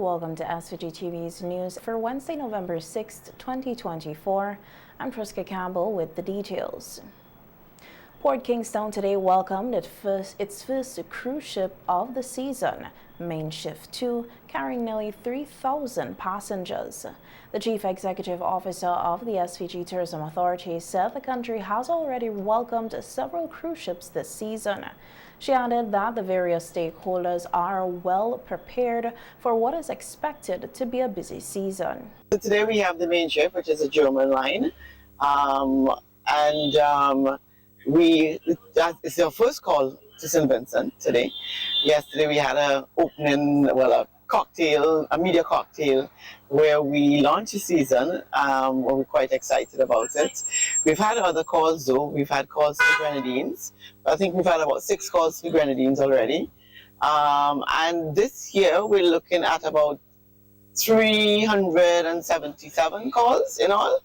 Welcome to SVG-TV's news for Wednesday, November 6, 2024. I'm Triska Campbell with the details. Port Kingstown today welcomed its first cruise ship of the season, Main Shift 2, carrying nearly 3,000 passengers. The Chief Executive Officer of the SVG Tourism Authority said the country has already welcomed several cruise ships this season. She added that the various stakeholders are well prepared for what is expected to be a busy season. Today we have the Main Ship, which is a German line, it's our first call to St. Vincent today. Yesterday we had a media cocktail where we launched the season. We're quite excited about it. We've had other calls though. We've had calls to the Grenadines. I think we've had about 6 calls to the Grenadines already. And this year we're looking at about 377 calls in all.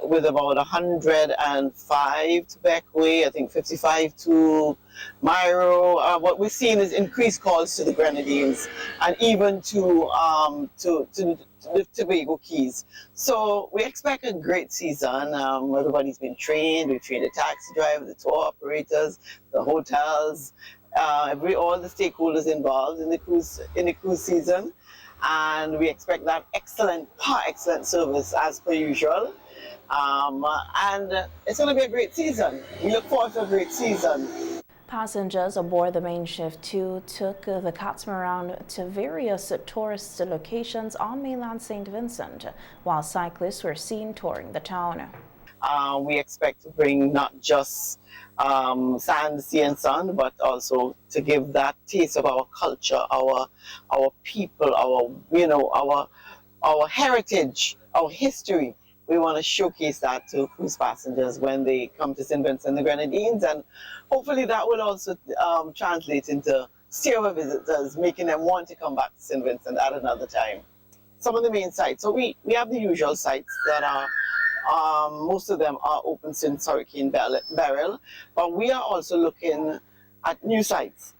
With about 105 to Beckway, I think 55 to Myro. What we're seeing is increased calls to the Grenadines and even to the Tobago Keys. So we expect a great season. Everybody's been trained. We've trained the taxi drivers, the tour operators, the hotels, all the stakeholders involved in the cruise season. And we expect that excellent service as per usual. And it's going to be a great season. We look forward to a great season. Passengers aboard the Main Shift 2 took the catamaran to various tourist locations on mainland St. Vincent, while cyclists were seen touring the town. We expect to bring not just sand, sea and sun, but also to give that taste of our culture, our people, our heritage, our history. We want to showcase that to cruise passengers when they come to St. Vincent and the Grenadines, and hopefully that will also translate into serial visitors, making them want to come back to St. Vincent at another time. Some of the main sites. So we have the usual sites that are most of them are open since Hurricane Beryl, but we are also looking at new sites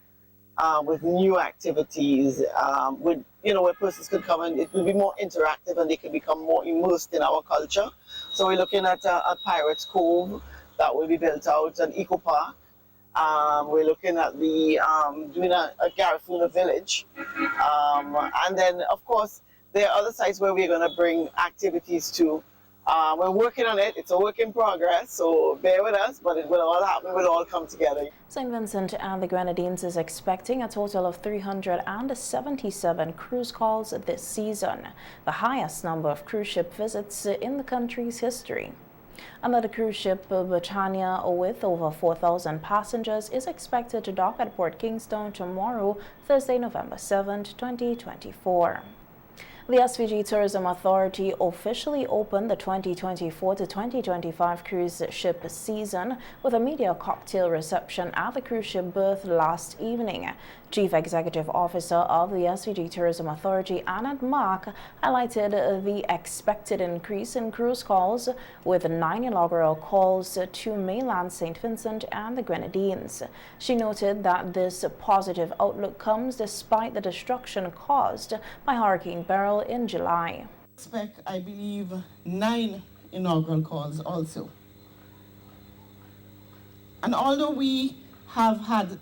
with new activities, where persons could come and it will be more interactive and they can become more immersed in our culture. So we're looking at a Pirates Cove that will be built out, an eco park. We're looking at doing a Garifuna village, and then of course there are other sites where we're going to bring activities to. We're working on it. It's a work in progress, so bear with us, but it will all happen. It will all come together. St. Vincent and the Grenadines is expecting a total of 377 cruise calls this season, the highest number of cruise ship visits in the country's history. Another cruise ship, Britannia, with over 4,000 passengers, is expected to dock at Port Kingstown tomorrow, Thursday, November 7, 2024. The SVG Tourism Authority officially opened the 2024 to 2025 cruise ship season with a media cocktail reception at the cruise ship berth last evening. Chief Executive Officer of the SVG Tourism Authority, Anand Mark, highlighted the expected increase in cruise calls with 9 inaugural calls to mainland St. Vincent and the Grenadines. She noted that this positive outlook comes despite the destruction caused by Hurricane Beryl in July. Expect, I believe, 9 inaugural calls also. And although we have had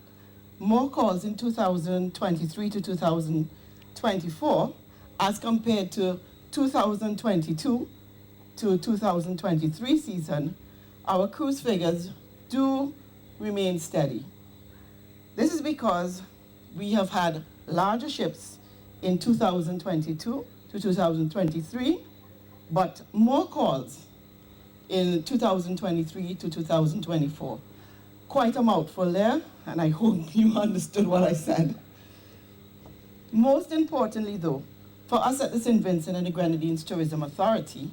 more calls in 2023 to 2024 as compared to 2022 to 2023 season, our cruise figures do remain steady. This is because we have had larger ships in 2022 to 2023, but more calls in 2023 to 2024. Quite a mouthful there, and I hope you understood what I said. Most importantly, though, for us at the St. Vincent and the Grenadines Tourism Authority,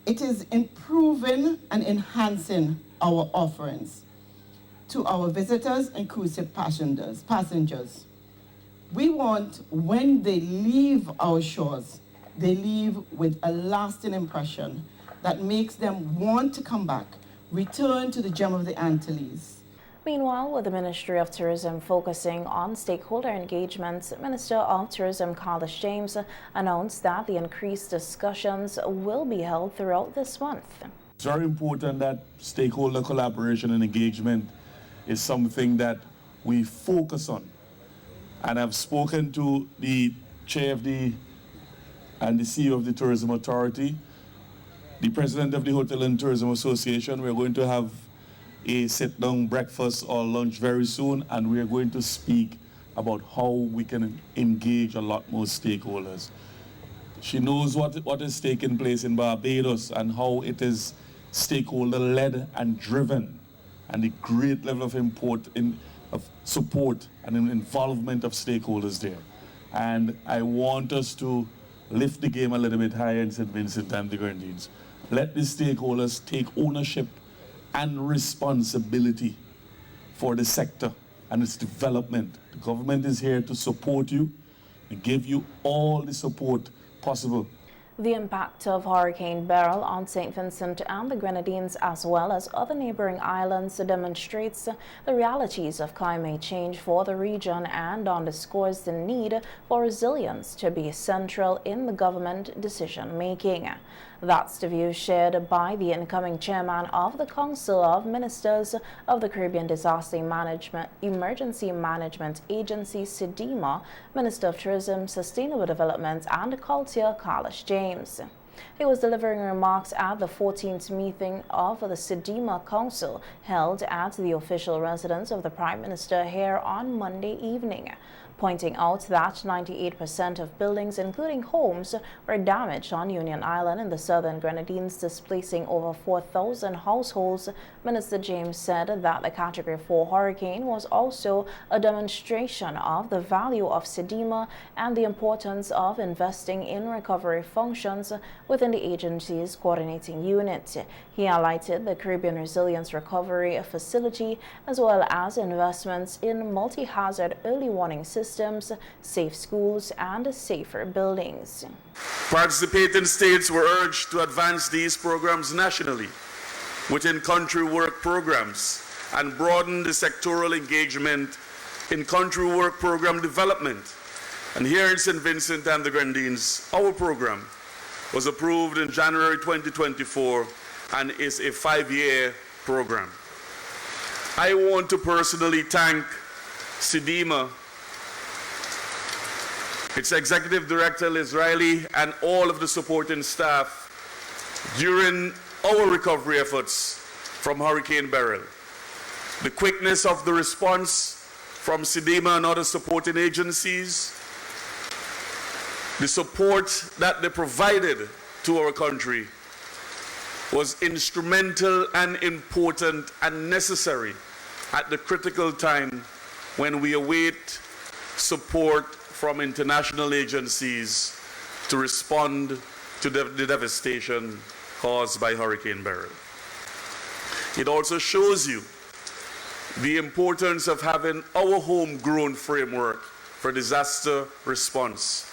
it is improving and enhancing our offerings to our visitors and cruise ship passengers. We want, when they leave our shores, they leave with a lasting impression that makes them want to come back, return to the gem of the Antilles. Meanwhile, with the Ministry of Tourism focusing on stakeholder engagement, Minister of Tourism Carlos James announced that the increased discussions will be held throughout this month. It's very important that stakeholder collaboration and engagement is something that we focus on. And I've spoken to the chair of and the CEO of the Tourism Authority, the president of the Hotel and Tourism Association. We're going to have a sit-down breakfast or lunch very soon, and we are going to speak about how we can engage a lot more stakeholders. She knows what is taking place in Barbados and how it is stakeholder-led and driven, and the great level of support and involvement of stakeholders there. And I want us to lift the game a little bit higher in St. Vincent and the Grenadines. Let the stakeholders take ownership and responsibility for the sector and its development. The government is here to support you and give you all the support possible. The impact of Hurricane Beryl on St. Vincent and the Grenadines, as well as other neighboring islands, demonstrates the realities of climate change for the region and underscores the need for resilience to be central in the government decision-making. That's the view shared by the incoming chairman of the Council of Ministers of the Caribbean Disaster Emergency Management Agency, SVG-TV, Minister of Tourism, Sustainable Development and Culture, Carlos James. He was delivering remarks at the 14th meeting of the SVG-TV Council held at the official residence of the Prime Minister here on Monday evening, pointing out that 98% of buildings, including homes, were damaged on Union Island in the southern Grenadines, displacing over 4,000 households. Minister James said that the Category 4 hurricane was also a demonstration of the value of SVG-TV and the importance of investing in recovery functions within the agency's coordinating unit. He highlighted the Caribbean Resilience Recovery Facility as well as investments in multi-hazard early warning systems, safe schools, and safer buildings. Participating states were urged to advance these programs nationally within country work programs and broaden the sectoral engagement in country work program development. And here in St. Vincent and the Grenadines, our program was approved in January 2024 and is a 5-year program. I want to personally thank SVG-TV, its Executive Director Liz Riley, and all of the supporting staff during our recovery efforts from Hurricane Beryl. The quickness of the response from SVG-TV and other supporting agencies, the support that they provided to our country was instrumental and important and necessary at the critical time when we await support from international agencies to respond to the devastation caused by Hurricane Beryl. It also shows you the importance of having our homegrown framework for disaster response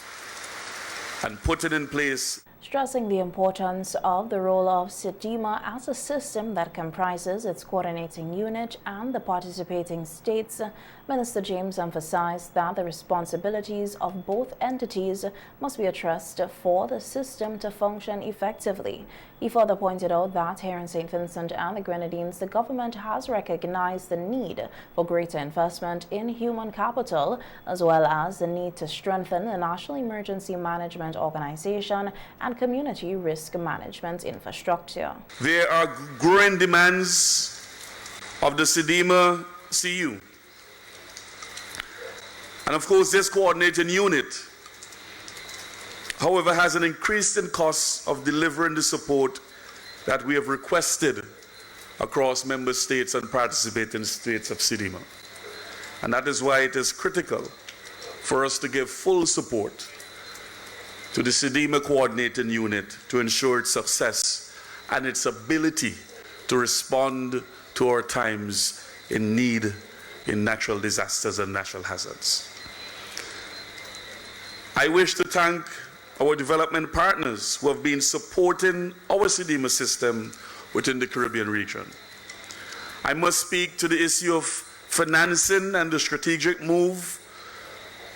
and put it in place. Stressing the importance of the role of SVG-TV as a system that comprises its coordinating unit and the participating states, Minister James emphasized that the responsibilities of both entities must be addressed for the system to function effectively. He further pointed out that here in St. Vincent and the Grenadines, the government has recognized the need for greater investment in human capital, as well as the need to strengthen the National Emergency Management Organization and community risk management infrastructure. There are growing demands of the SVG-TV CU. And of course, this coordinating unit, however, has an increase in costs of delivering the support that we have requested across member states and participating states of SVG-TV. And that is why it is critical for us to give full support to the SVG-TV coordinating unit to ensure its success and its ability to respond to our times in need in natural disasters and natural hazards. I wish to thank our development partners who have been supporting our SVG-TV system within the Caribbean region. I must speak to the issue of financing and the strategic move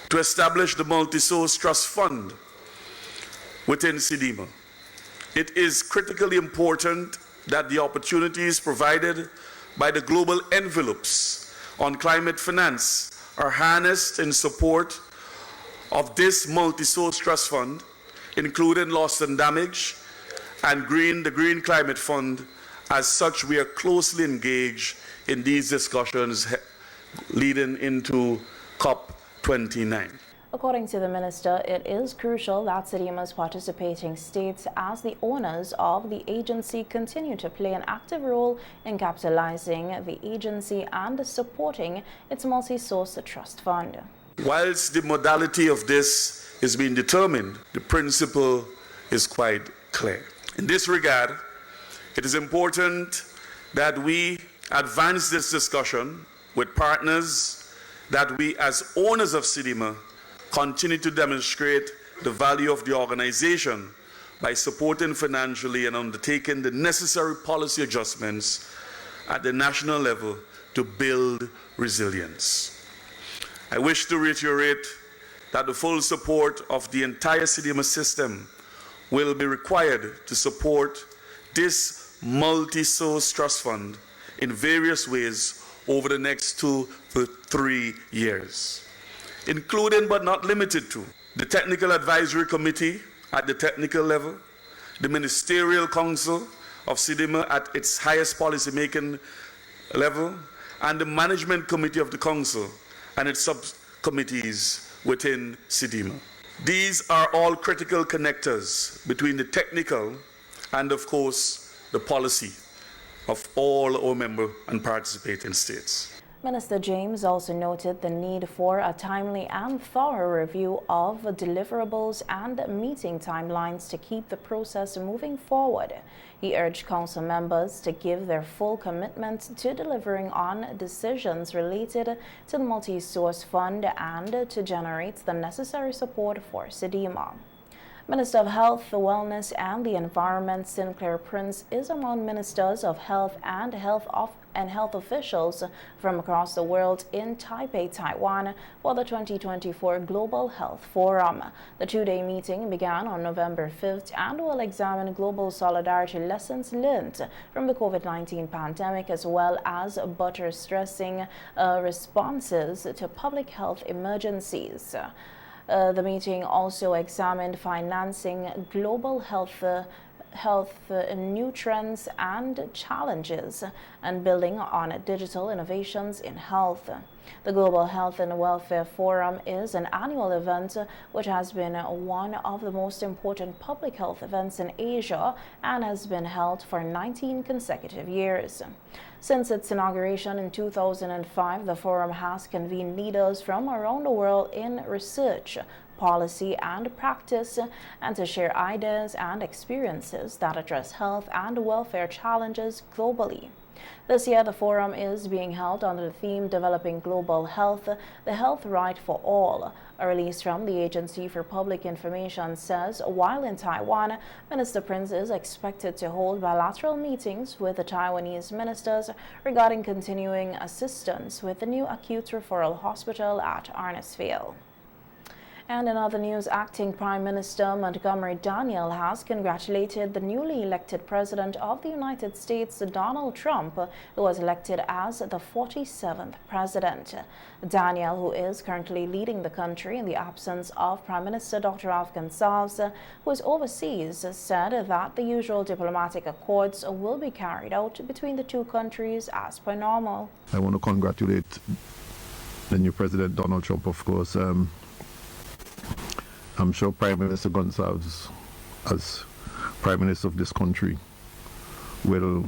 to establish the multi-source trust fund within CDIMA. It is critically important that the opportunities provided by the global envelopes on climate finance are harnessed in support of this multi-source trust fund, including loss and damage and the Green Climate Fund. As such, we are closely engaged in these discussions leading into COP29. According to the minister, it is crucial that CDIMA's participating states, as the owners of the agency, continue to play an active role in capitalizing the agency and supporting its multi-source trust fund. Whilst the modality of this is being determined, the principle is quite clear. In this regard, it is important that we advance this discussion with partners, that we as owners of CDIMA continue to demonstrate the value of the organization by supporting financially and undertaking the necessary policy adjustments at the national level to build resilience. I wish to reiterate that the full support of the entire CDIMA system will be required to support this multi-source trust fund in various ways over the next 2 to 3 years, including but not limited to the Technical Advisory Committee at the technical level, the Ministerial Council of CDIMA at its highest policy-making level, and the Management Committee of the Council and its subcommittees within CDIMA. These are all critical connectors between the technical and, of course, the policy of all our member and participating states. Minister James also noted the need for a timely and thorough review of deliverables and meeting timelines to keep the process moving forward. He urged council members to give their full commitment to delivering on decisions related to the multi-source fund and to generate the necessary support for CDIMA. Minister of Health, Wellness and the Environment, Sinclair Prince, is among ministers of health and health officials from across the world in Taipei, Taiwan, for the 2024 Global Health Forum. The two-day meeting began on November 5th and will examine global solidarity lessons learned from the COVID-19 pandemic, as well as stressing responses to public health emergencies. The meeting also examined financing global health new trends and challenges and building on digital innovations in health. The Global Health and Welfare Forum is an annual event which has been one of the most important public health events in Asia and has been held for 19 consecutive years. Since its inauguration in 2005, the forum has convened leaders from around the world in research, policy and practice, and to share ideas and experiences that address health and welfare challenges globally. This year, the forum is being held under the theme Developing Global Health, the Health Right for All. A release from the Agency for Public Information says, while in Taiwan, Minister Prince is expected to hold bilateral meetings with the Taiwanese ministers regarding continuing assistance with the new acute referral hospital at Arnesville. And in other news, Acting Prime Minister Montgomery Daniel has congratulated the newly elected President of the United States, Donald Trump, who was elected as the 47th President. Daniel, who is currently leading the country in the absence of Prime Minister Dr. Alf Gonsalves, who is overseas, said that the usual diplomatic accords will be carried out between the two countries as per normal. I want to congratulate the new President, Donald Trump, of course. I'm sure Prime Minister Gonsalves, as Prime Minister of this country, will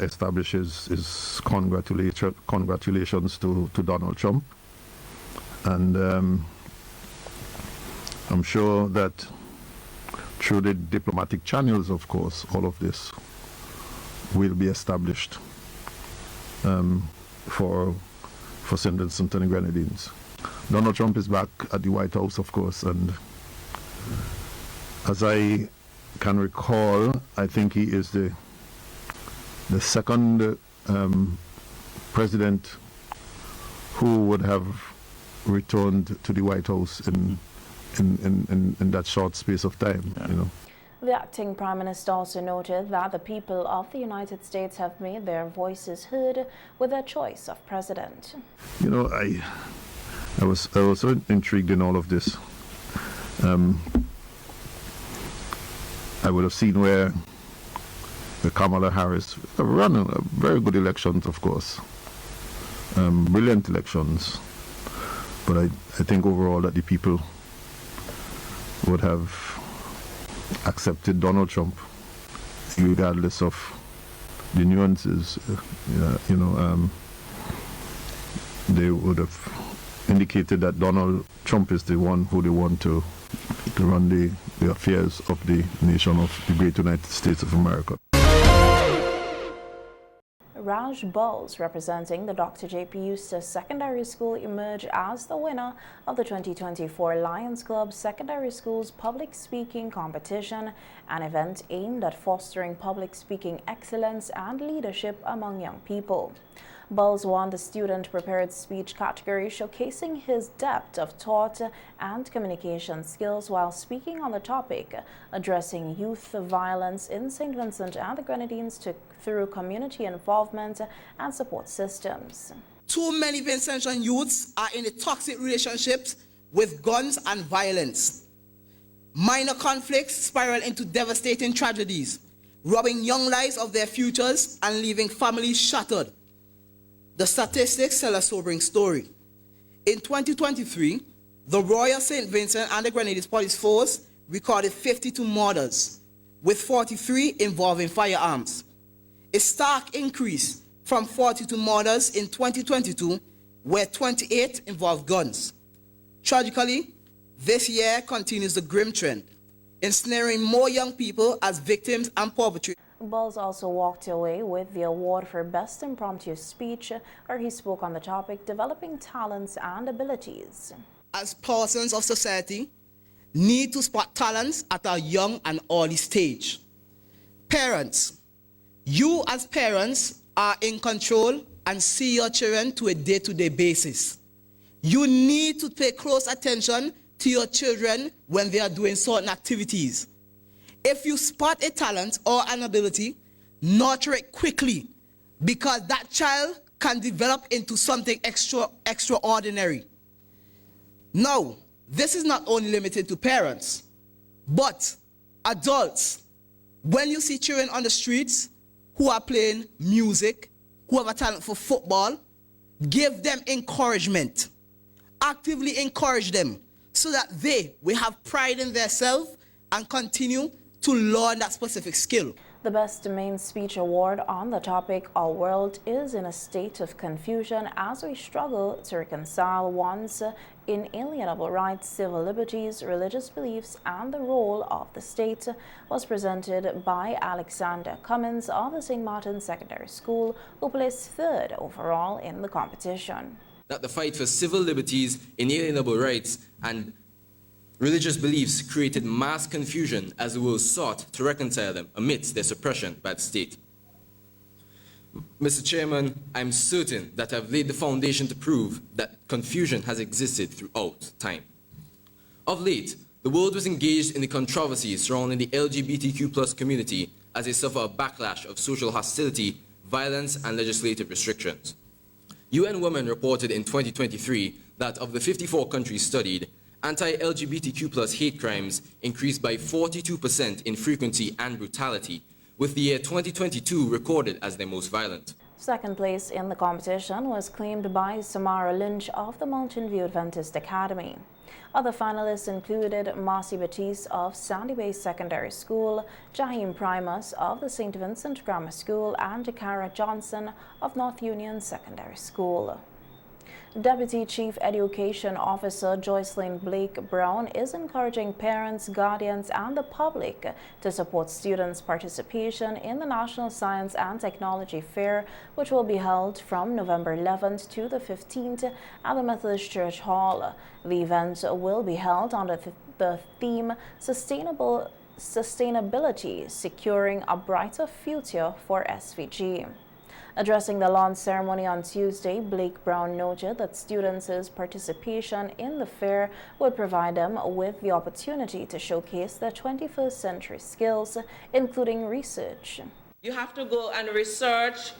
establish his congratulations to Donald Trump. And I'm sure that through the diplomatic channels, of course, all of this will be established for St. Vincent and the Grenadines. Donald Trump is back at the White House, of course, and as I can recall, I think he is the the second president who would have returned to the White House in that short space of time, you know. The acting Prime Minister also noted that the people of the United States have made their voices heard with their choice of president. You know, I was so intrigued in all of this. I would have seen where Kamala Harris ran a very good elections, of course, brilliant elections, but I think overall that the people would have accepted Donald Trump regardless of the nuances. They would have indicated that Donald Trump is the one who they want to run the affairs of the nation of the great United States of America. Raj Bowles, representing the Dr. J.P. Eustace Secondary School, emerged as the winner of the 2024 Lions Club Secondary Schools Public Speaking Competition, an event aimed at fostering public speaking excellence and leadership among young people. Bowles won the Student Prepared Speech category, showcasing his depth of thought and communication skills while speaking on the topic, addressing youth violence in St. Vincent and the Grenadines through community involvement and support systems. Too many Vincentian youths are in a toxic relationships with guns and violence. Minor conflicts spiral into devastating tragedies, robbing young lives of their futures and leaving families shattered. The statistics tell a sobering story. In 2023, the Royal St. Vincent and the Grenadines Police Force recorded 52 murders, with 43 involving firearms. A stark increase from 42 murders in 2022, where 28 involved guns. Tragically, this year continues the grim trend, ensnaring more young people as victims and perpetrators. Bowles also walked away with the award for Best Impromptu Speech, where he spoke on the topic developing talents and abilities. As persons of society, need to spot talents at a young and early stage. Parents, you as parents are in control and see your children to a day-to-day basis. You need to pay close attention to your children when they are doing certain activities. If you spot a talent or an ability, nurture it quickly, because that child can develop into something extraordinary. Now, this is not only limited to parents, but adults. When you see children on the streets who are playing music, who have a talent for football, give them encouragement. Actively encourage them so that they will have pride in themselves and continue to learn that specific skill. The Best Main Speech Award on the topic, Our World is in a State of Confusion as we struggle to reconcile one's inalienable rights, civil liberties, religious beliefs, and the role of the state, was presented by Alexander Cummins of the St. Martin's Secondary School, who placed third overall in the competition. That the fight for civil liberties, inalienable rights, and religious beliefs created mass confusion as the world sought to reconcile them amidst their suppression by the state. Mr. Chairman, I'm certain that I've laid the foundation to prove that confusion has existed throughout time. Of late, the world was engaged in the controversies surrounding the LGBTQ+ community as they suffer a backlash of social hostility, violence, and legislative restrictions. UN Women reported in 2023 that of the 54 countries studied, anti-LGBTQ+ hate crimes increased by 42% in frequency and brutality, with the year 2022 recorded as their most violent. Second place in the competition was claimed by Samara Lynch of the Mountain View Adventist Academy. Other finalists included Marcy Batiste of Sandy Bay Secondary School, Jaheim Primus of the St. Vincent Grammar School, and Jakara Johnson of North Union Secondary School. Deputy Chief Education Officer Joycelyn Blake Brown is encouraging parents, guardians, and the public to support students' participation in the National Science and Technology Fair, which will be held from November 11th to the 15th at the Methodist Church Hall. The event will be held under the theme Sustainable Sustainability, Securing a Brighter Future for SVG. Addressing the launch ceremony on Tuesday, Blake Brown noted that students' participation in the fair would provide them with the opportunity to showcase their 21st century skills, including research. You have to go and research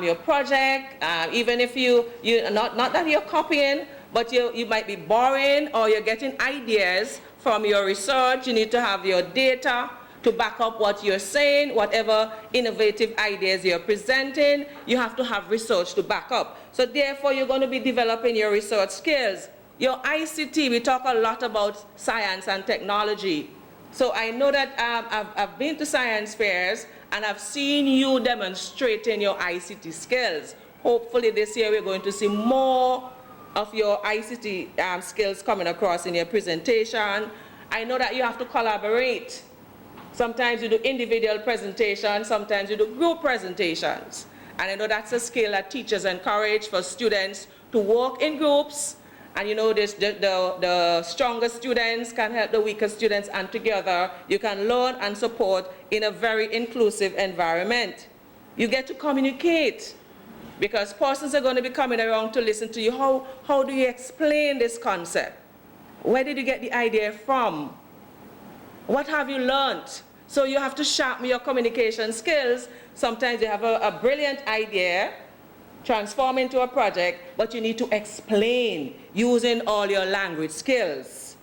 your project, even if you not that you're copying, but you might be borrowing or you're getting ideas from your research. You need to have your data to back up what you're saying, whatever innovative ideas you're presenting, you have to have research to back up. So therefore, you're going to be developing your research skills. Your ICT, we talk a lot about science and technology. So I know that I've been to science fairs and I've seen you demonstrating your ICT skills. Hopefully this year we're going to see more of your ICT skills coming across in your presentation. I know that you have to collaborate. Sometimes you do individual presentations, sometimes you do group presentations. And I know that's a skill that teachers encourage for students to work in groups. And you know, the stronger students can help the weaker students, and together you can learn and support in a very inclusive environment. You get to communicate because persons are going to be coming around to listen to you. How do you explain this concept? Where did you get the idea from? What have you learned? So you have to sharpen your communication skills. Sometimes you have a brilliant idea, transform into a project, but you need to explain using all your language skills.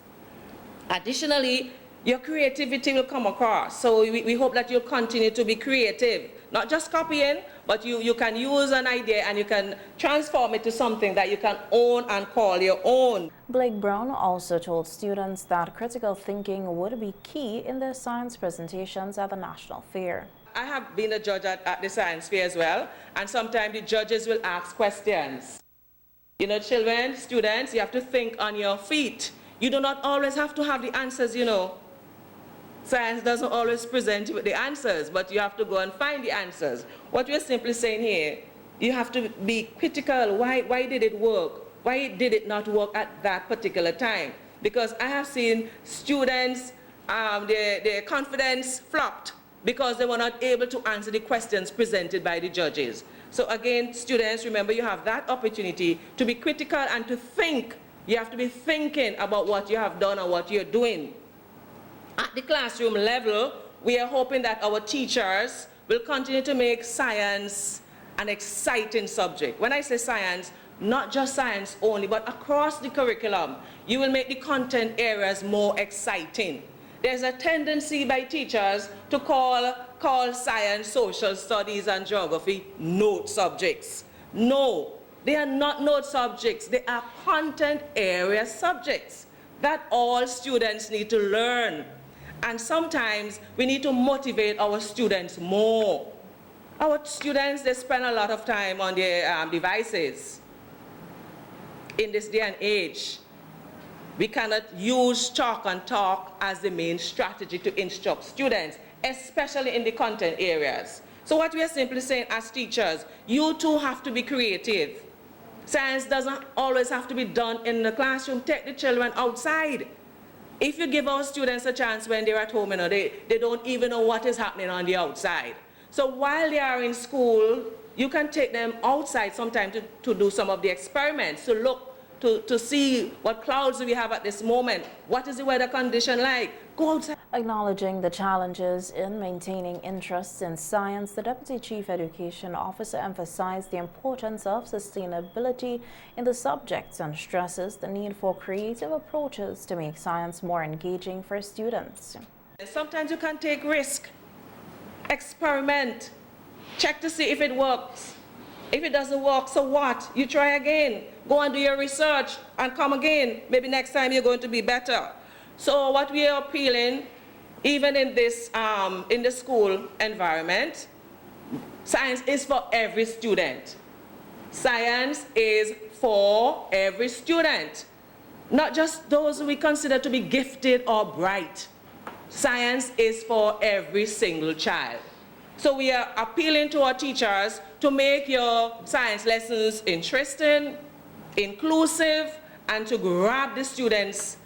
Additionally, your creativity will come across. So we hope that you'll continue to be creative, not just copying, but you can use an idea and you can transform it to something that you can own and call your own. Blake Brown also told students that critical thinking would be key in their science presentations at the National Fair. I have been a judge at the science fair as well, and sometimes the judges will ask questions. You know, children, students, you have to think on your feet. You do not always have to have the answers, you know. Science doesn't always present you with the answers, but you have to go and find the answers. What we're simply saying here, you have to be critical. Why did it work? Why did it not work at that particular time? Because I have seen students, their confidence flopped because they were not able to answer the questions presented by the judges. So again, students, remember you have that opportunity to be critical and to think. You have to be thinking about what you have done or what you're doing. At the classroom level, we are hoping that our teachers will continue to make science an exciting subject. When I say science, not just science only, but across the curriculum, you will make the content areas more exciting. There's a tendency by teachers to call science, social studies, and geography note subjects. No, they are not note subjects. They are content area subjects that all students need to learn. And sometimes we need to motivate our students more. Our students, they spend a lot of time on their devices. In this day and age, we cannot use chalk and talk as the main strategy to instruct students, especially in the content areas. So what we are simply saying as teachers, you too have to be creative. Science doesn't always have to be done in the classroom. Take the children outside. If you give our students a chance when they're at home, you know, they don't even know what is happening on the outside. So while they are in school, you can take them outside sometime to do some of the experiments, to look, to see what clouds we have at this moment. What is the weather condition like? Go outside. Acknowledging the challenges in maintaining interest in science, the Deputy Chief Education Officer emphasized the importance of sustainability in the subjects and stresses the need for creative approaches to make science more engaging for students. Sometimes you can take risk, experiment, check to see if it works. If it doesn't work, so what? You try again. Go and do your research and come again. Maybe next time you're going to be better. So what we are appealing, even in this in the school environment, science is for every student. Science is for every student, not just those we consider to be gifted or bright. Science is for every single child. So we are appealing to our teachers to make your science lessons interesting, inclusive, and to grab the students'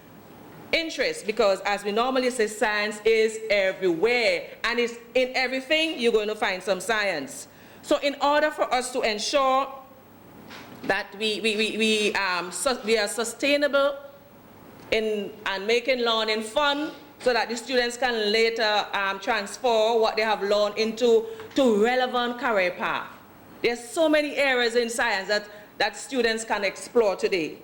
interest, because as we normally say, science is everywhere, and it's in everything you're going to find some science. So in order for us to ensure that we are sustainable and making learning fun, so that the students can later transfer what they have learned into relevant career path. There's so many areas in science that students can explore today.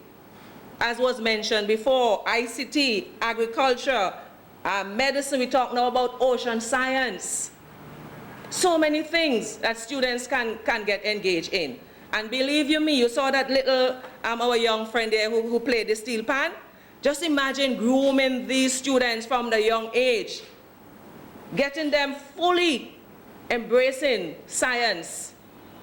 As was mentioned before, ICT, agriculture, medicine, we talk now about ocean science. So many things that students can get engaged in. And believe you me, you saw that little, our young friend there who played the steel pan. Just imagine grooming these students from the young age, getting them fully embracing science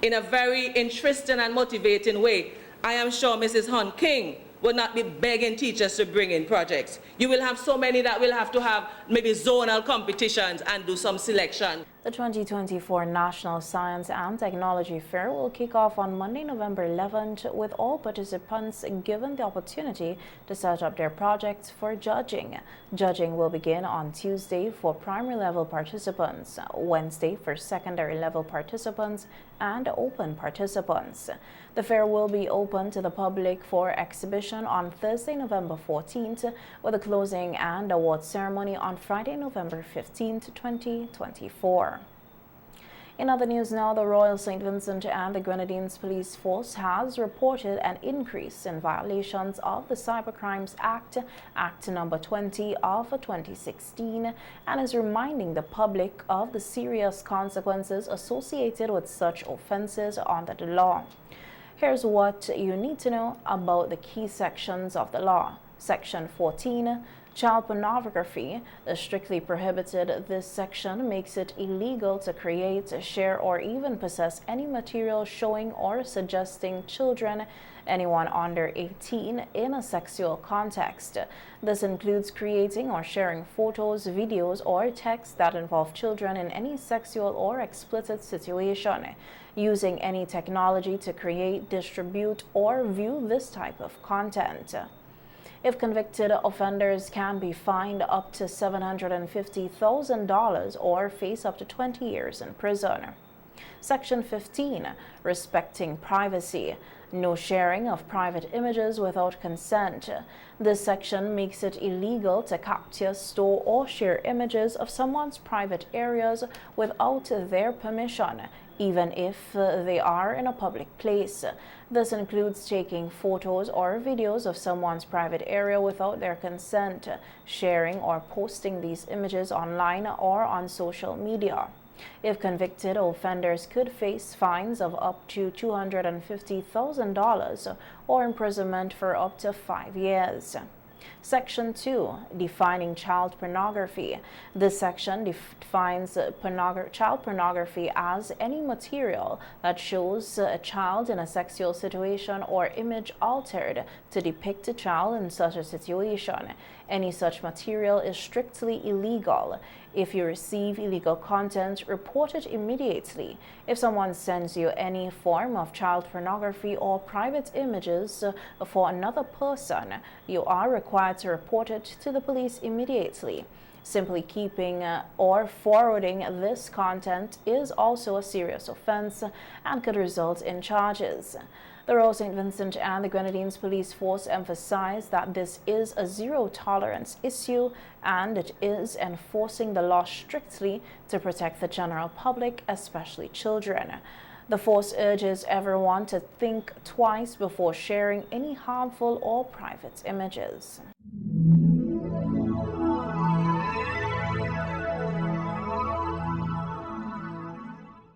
in a very interesting and motivating way. I am sure Mrs. Hunt King will not be begging teachers to bring in projects. You will have so many that will have to have maybe zonal competitions and do some selection. The 2024 National Science and Technology Fair will kick off on Monday, November 11th, with all participants given the opportunity to set up their projects for judging. Judging will begin on Tuesday for primary level participants, Wednesday for secondary level participants, and open participants. The fair will be open to the public for exhibition on Thursday, November 14th, with a closing and award ceremony on Friday, November 15th, 2024. In other news now, the Royal St. Vincent and the Grenadines Police Force has reported an increase in violations of the Cybercrimes Act, Act number 20 of 2016, and is reminding the public of the serious consequences associated with such offenses under the law. Here's what you need to know about the key sections of the law. Section 14, child pornography, is strictly prohibited. This section makes it illegal to create, share, or even possess any material showing or suggesting children, anyone under 18, in a sexual context. This includes creating or sharing photos, videos, or texts that involve children in any sexual or explicit situation, using any technology to create, distribute, or view this type of content. If convicted, offenders can be fined up to $750,000 or face up to 20 years in prison. Section 15, respecting privacy. No sharing of private images without consent. This section makes it illegal to capture, store, or share images of someone's private areas without their permission, even if they are in a public place. This includes taking photos or videos of someone's private area without their consent, sharing or posting these images online or on social media. If convicted, offenders could face fines of up to $250,000 or imprisonment for up to 5 years. Section 2, defining child pornography. This section defines child pornography as any material that shows a child in a sexual situation or image altered to depict a child in such a situation. Any such material is strictly illegal. If you receive illegal content, report it immediately. If someone sends you any form of child pornography or private images for another person, you are required to report it to the police immediately. Simply keeping or forwarding this content is also a serious offense and could result in charges. The Royal St. Vincent and the Grenadines Police Force emphasized that this is a zero-tolerance issue and it is enforcing the law strictly to protect the general public, especially children. The force urges everyone to think twice before sharing any harmful or private images.